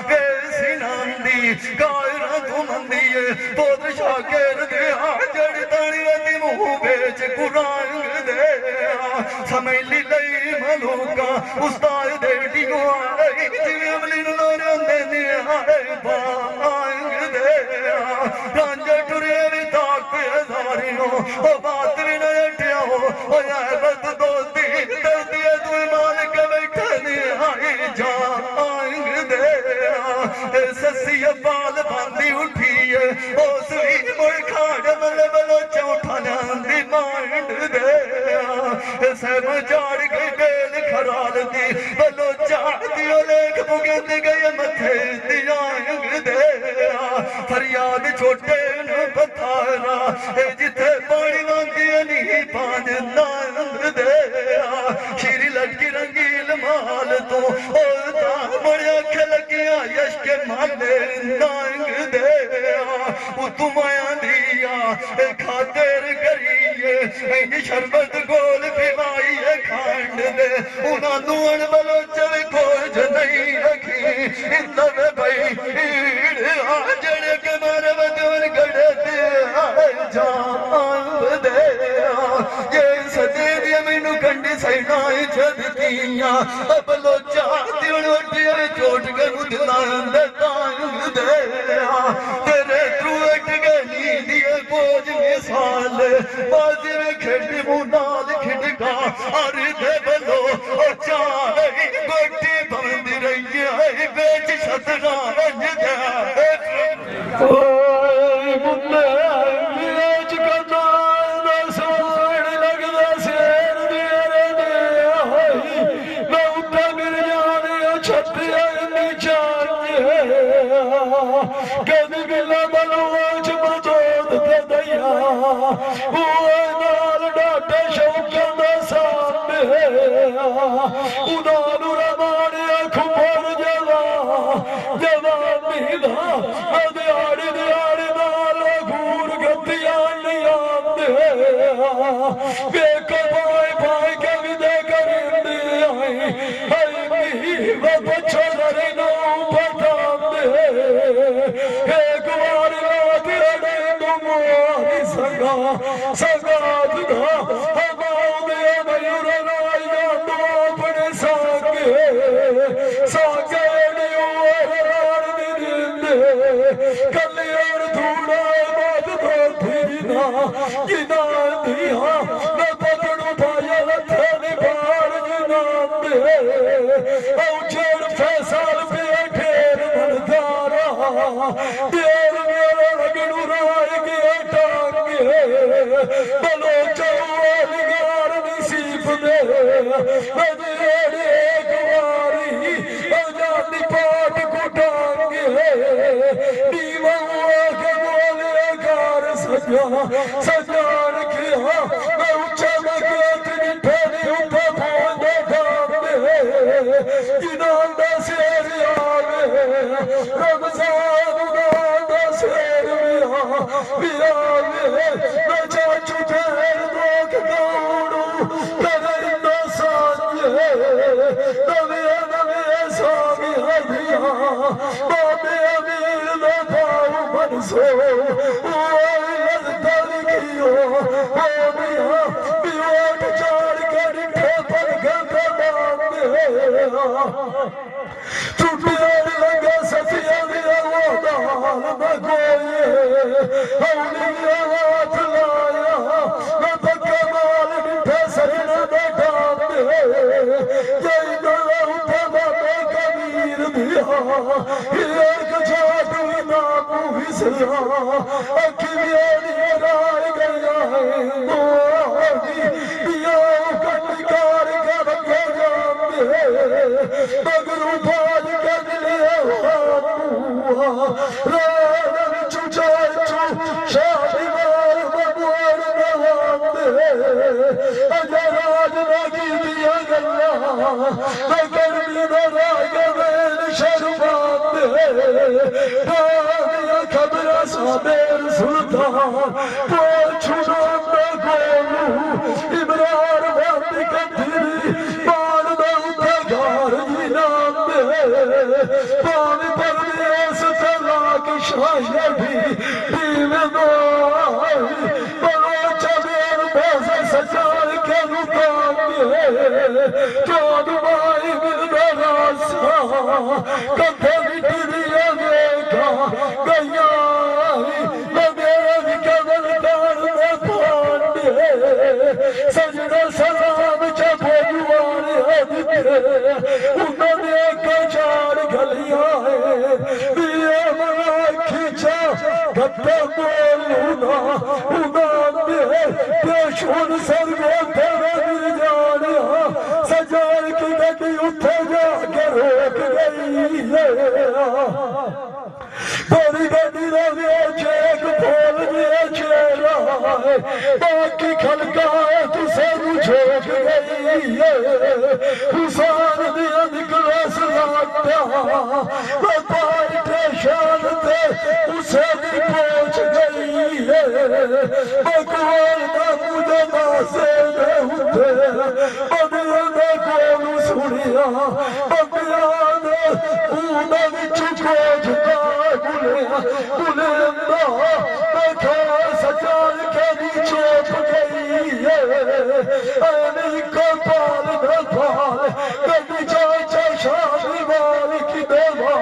ਵੇ ਸਿਨਾਂਦੀ ਕਾਇਰਾਂ ਤੂੰ ਮੰਦੀਏ ਪੋਤ ਸ਼ਾਕਰ ਦੇ ਜੜ ਤਾਣੀ ਦੀ ਮੂੰਹ ਵਿੱਚ ਕੁਰਾਂਗ ਦੇ ਸਮੈਲੀ ਲਈ ਮਲੂਕਾ ਉਸਤਾਦ ਦੇ ਢੀਓ ਆਈ ਜਿਵੇਂ ਅਮਲੀ ਨੂੰ ਲੋਰੰਦੇ ਨੇ ਆਏ ਬਾਂਗ ਦੇ ਰਾਂਝੇ ਟੁਰੇ ਵੀ ਤਾਕ ਹਜ਼ਾਰੀ ਨੂੰ ਉਹ ਬਾਤ ਵੀ ਨਾ ਅਟਿਆ ਹੋ ਆਏ ਬਦ ਦੋਸਤੀ ਦਰਦੀ ਤੂੰ ਮਾਲਕ ਬੈਠੇ ਨੇ ਆਏ ਜਾਂਗ ਦੇ ਸੱਸੀ ਬਾਲ ਬੰਦੀ ਉੱਠੀ ਉਸ ਵੀ ਮੁੜ ਖਾੜ ਮਲ ਬਲੋ ਚੌਠਾ ਦੀ ਮਾਂਡ ਦੇ ਸਭ ਝਾੜ ਕੇ ਬੇਲ ਖਰਾਲ ਦੀ ਬਲੋ ਝਾੜਦੀ ਉਹ ਲੇਖ ਬੁਗੰਦ ਗਏ ਮੱਥੇ ਦੀ ਆਂਗ ਦੇ ਫਰਿਆਦ ਛੋਟੇ ਨੂੰ ਪਥਾਰਾ ਜਿੱਥੇ ਪਾਣੀ ਵਾਂਦੀ ਨਹੀਂ ਪਾਜ ਨੰਦ ਦੇ ਸ਼ੀਰੀ ਲਟਕੀ ਰੰਗੀਲ ਮਾਲ ਤੋਂ ਉਹ ਤਾਂ ਬੜਿਆ ਖਲਕਿਆ ਯਸ਼ ਕੇ ਮਾਲੇ ਨੰਗ ਦੇ ਉਹ ਤੁਮਾਇਆ ਦੀਆ ਖਾਤਰ ਕਰੀਏ ਇੰਨੀ ਸ਼ਰਬਤ ਗੋਲ ਪਿਵਾਈਏ ਖੰਡ ਦੇ ਉਹਨਾਂ ਨੂੰ ਅਣਬਲੋ ਚਵੇ ਖੋਜ ਨਹੀਂ ਰੱਖੀ ਇੰਦਰ ਬਈ ਜਿਹੜੇ ਕੇ ਮਾਰੇ ਬਦਵਨ ਗੜੇ ਤੇ ਜਾਨ ਦੇ ਜੇ ਸਦੇ ਦੀ ਮੈਨੂੰ ਕੰਡੀ ਸੈਣਾ ਛੱਡਤੀਆਂ ਬਲੋ ਚਾਹਤੀ ਹੁਣ ਉੱਠੇ ਚੋਟ ਕੇ ਮੁਦਨਾ ਅੰਦਰ ਤਾਂ ਦੇ ਤੇਰੇ ਤਰੂਟ ਗਲੀ ਦੀ ਬੋਝ ਮਿਸਾਲ ਬਾਜ਼ੀ ਵਿੱਚ ਖੇਡੀ ਮੂੰਹ ਨਾਲ ਖਿਡਕਾ ਅਰੇ ਦੇ ਬਲੋ ਉਹ ਚਾਹੀ ਗੋਟੀ ਬੰਦ ਰਹੀ ਹੈ ਵਿੱਚ ਛਤਰਾ ਰੰਜ ਦਾ ਓਏ ਮੁੰਡੇ ਵਿੱਚ ਕਦਾ ਦਾ ਸੋਹਣ ਲੱਗਦਾ ਸ਼ੇਰ ਦੇ ਹੋਈ ਮੈਂ ਉੱਤੇ ਮਿਲ ਜਾਣੇ ਛੱਤਿਆ ਨੀ ਚਾਹੇ ਕਦੀ ਬਿਲਾ ਬਲੂਆਂ ਚ ਮਜੋਦ ਤੇ ਦਇਆ ਓਏ ਨਾਲ ਡਾਟੇ ਸ਼ੌਕਾਂ ਦਾ ਸਾਹਮਣੇ ਉਹਨਾਂ ਨੂੰ ਰਮਾਣਿਆ ਖੁੱਪਰ ਜਵਾਨੀ ਦਾ ਦਿਹਾੜੀ ਨਾਲ ਘੂਰ ਗੱਤੀਆਂ ਨਹੀਂ ਆਉਂਦੇ ਵੇਖ ਪਾਏ ਕੇ ਵੀ ਦੇ ਕਰਿੰਦੇ ਆਈ ਹਈ ਵੇ ਪੁੱਛੋ ਜਰੇ ਨੂੰ ਪਤਾਉਂਦੇ ਇੱਕ ਵਾਰ ਲਾਗੇ ਨੂੰ ਮੋਹੀ ਸੰਗਾਤ ਦਾ ਹਵਾਉਂਦੇ ਮਯੂਰ ਨਾਲ ਜਾਂਦੋ ਆਪਣੇ ਸਾਗੇ ਨੇ ਉਹ ਰਾਣ ਦੀ ਦਿੰਦੇ ਕੱਲਿਆਰ ਧੂੜਾ ਬਾਦ ਧੋਤੀ ਨਾ ਜਿਨਾ ਦੀਆਂ ਮੈਂ ਪਤੜੂ ਪਾਇਆ ਲੱਥੇ ਨੇ ਬਾੜ ਜਨਾਂਦੇ ਔ ਛੇੜ ਫੈਸਲ ਪਿਆ ਠੇਰ ਮਨ देर मेरे लगनू राय के टांगे बलो चौलिगार नसीब दे बजेड़े कुवारी अजानी पाट को टांगे दीवा के बोले कार सजा सजान किया मैं उच्चा मगे तेरी ठेरी उठा पहुंचे धामे जिनान दा शेर आवे रमजान दा शेर भी आवे मैं चाचू ठहर दोक दौड़ू तेरे इंदा सांझे नवे नवे सामी हदिया बाबे अमीर दा पाऊ मनसो लगा सफिया हाथ लाया मैं पक्का माल मिठा सरना बैठा कबीर दिया एक जाट नामू विसरा अखी मेरी राय गया है कंडकार कर मगरू फाज कर लिया शादी मार बबूर राज की दिया गल्ला मैं करनी रागवेल शर्मात खबर साबेर सुल्तान पोछुना गोलू इमरान वादी कथरी बाल दार नाम पानी परदेश तला की शाही बड़ो चमेर बस सजार के रुकान चौद माई मिलना रास्ता कथे मिटिया देखा गैया मेरे कमल दार में पांडे सजना सलाम चुआरे उन्होंने कचार गलिया है खींचा गत्ता बोलूना उन्होंने पेशुन सर्वे मिल जाने सजार की गड्डी उठे जाके रोक गई बड़ी गड्डी लगे चेक बोल दिया चेरा है बाकी खलका तुसे झोंक गई हुसैन दिया निकला सलाटा बताई शान थे उसे भी पहुंच गई बकवाल का मुझे नासे उठे बदिया ने गोलू सुनिया बदिया ने ऊना विच खोजता बुलेंदा देखा सचार के भी चोप गई ऐनी को पाल न पाल कभी चाचा शादी वाल की देवा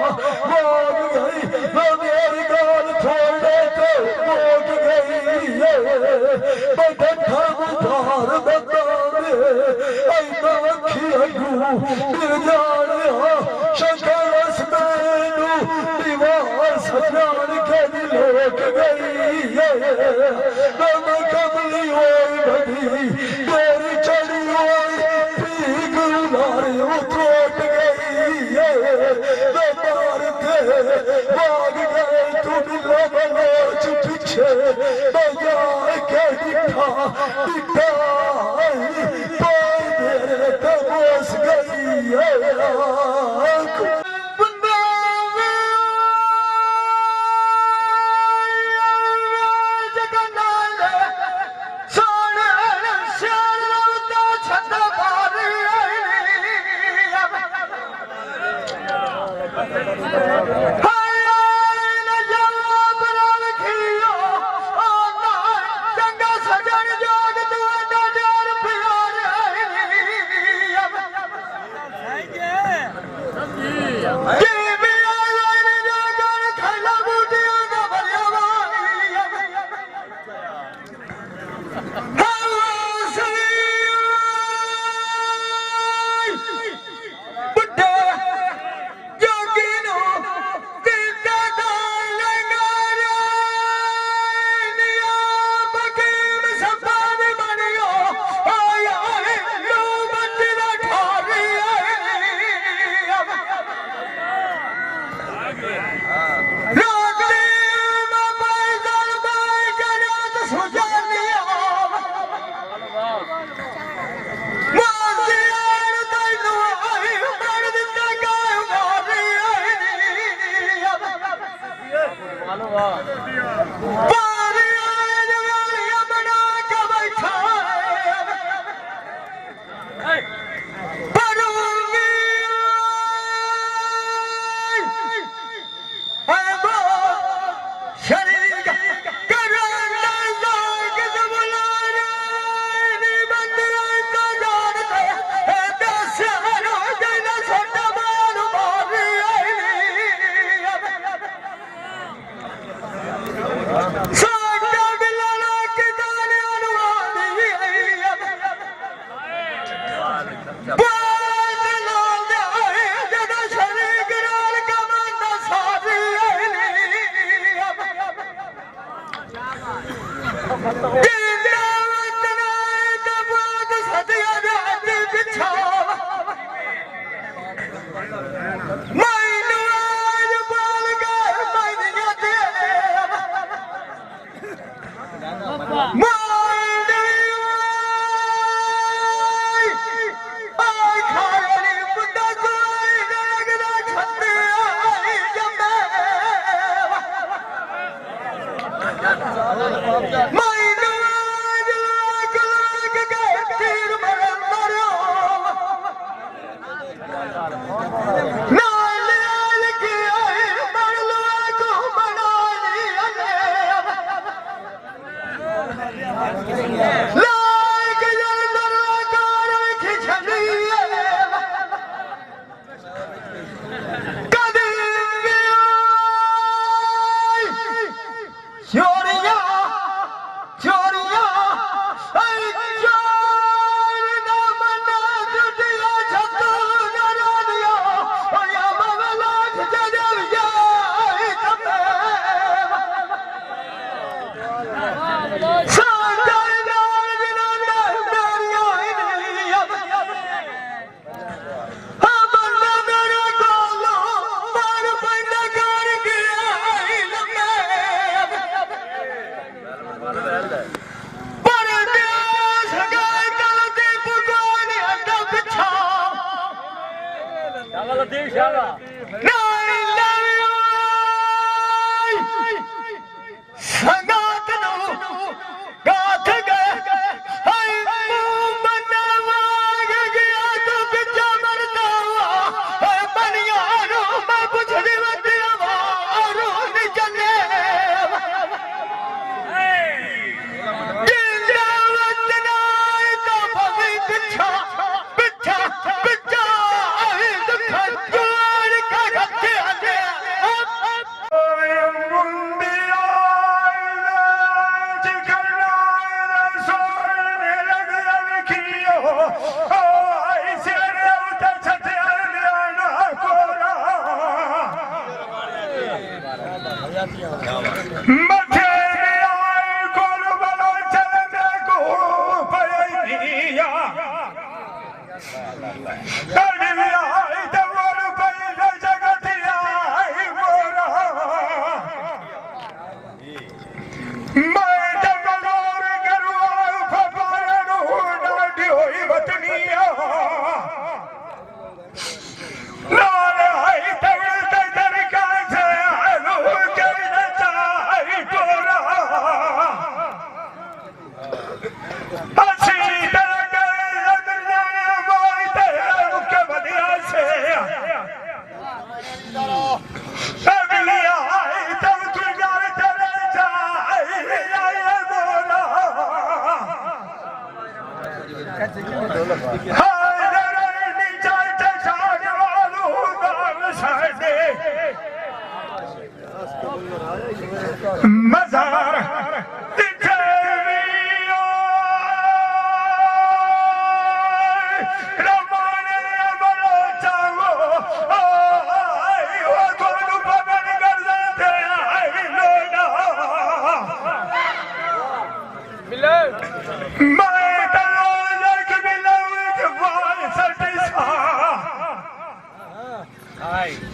भाग गई मैं मेरी गाल छोड़े तो मोट गई बैठा उधार बताने ऐना अखी अगू मिल जाने शंकर मैनू दीवार सजान के लोक गई मैं कमली होई बड़ी मेरी चढ़ी होई पीक उनारी उतरोट गई मैं मार के भाग गए तू मिलो बलोच पीछे मैं जाके दिखा पाई मेरे तबोस गई चंगा सजन जोग तू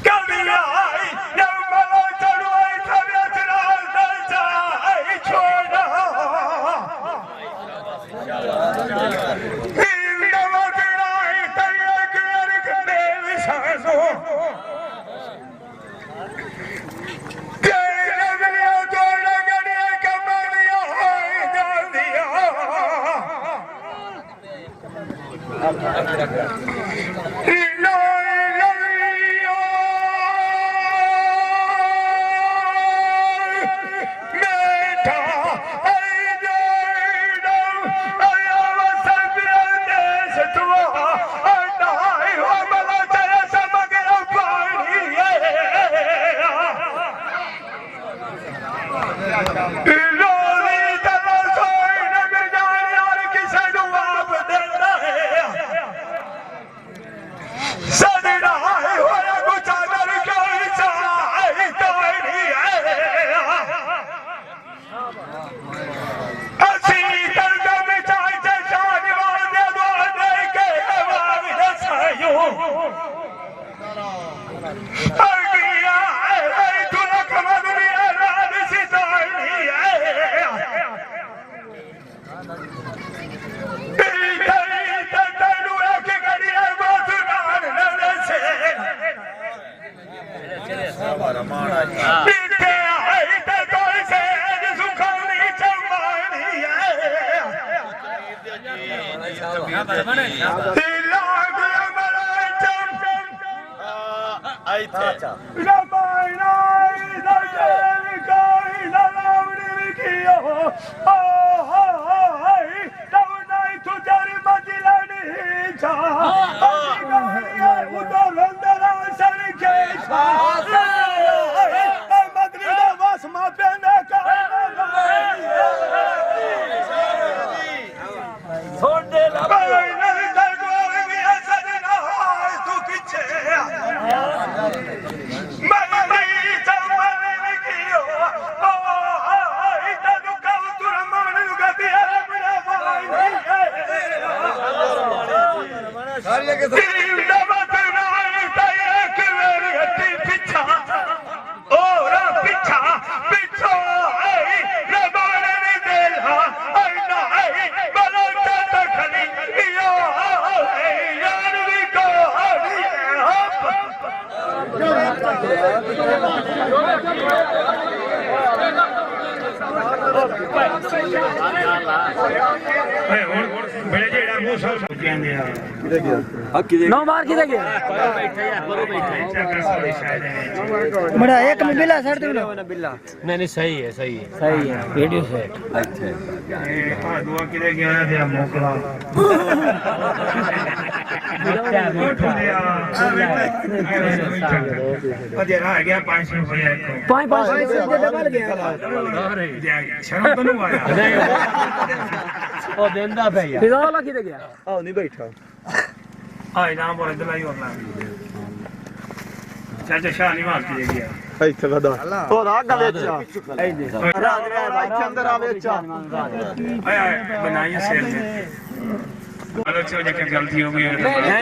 Come here, नौ बार किधर गया बड़ा एक में बिल्ला सर दो ना नहीं सही है सही है वीडियो सेट अच्छा दुआ किधर गया थे मोकला आ गया 500 रुपया पाँच डबल गया शर्म तो नहीं आया ਉਹ ਦਿੰਦਾ ਭਈਆ फिजा वाला किधर गया ਆਹ ਨਹੀਂ ਬੈਠਾ हाँ इनाम और दिलाई और ना चाचा शाह निवास के गया ਇੱਥੇ ਵਦਾ ਹੋਰ ਆ ਗਲੇ ਚ ਰਾਜ ਭਾਈ ਚੰਦਰ ਆਵੇ ਚਾ आया बनाइए सेल में अलग से वजह की गलती हो गई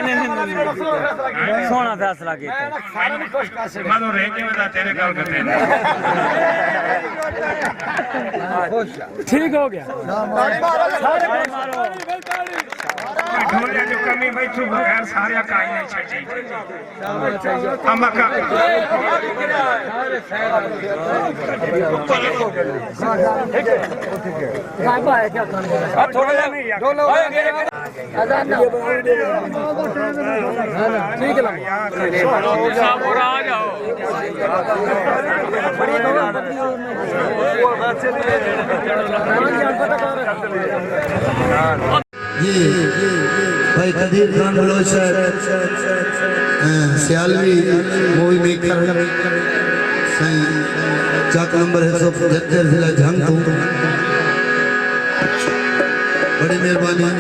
ਨਹੀਂ ਸੋਹਣਾ ਫੈਸਲਾ ਕੀਤਾ मानो रह के बता तेरे गल करते हैं ठीक हो गया ढोलिया जो कमी बैठू बगैर सारे काई नहीं छड़ी हम का थोड़ा नहीं ठीक है ਆ ਜਾਓ ये भाई कदीर खान बलोच सियालवी मूवी मेकर सही चाक नंबर है 175 जिला झंग बड़ी मेहरबानी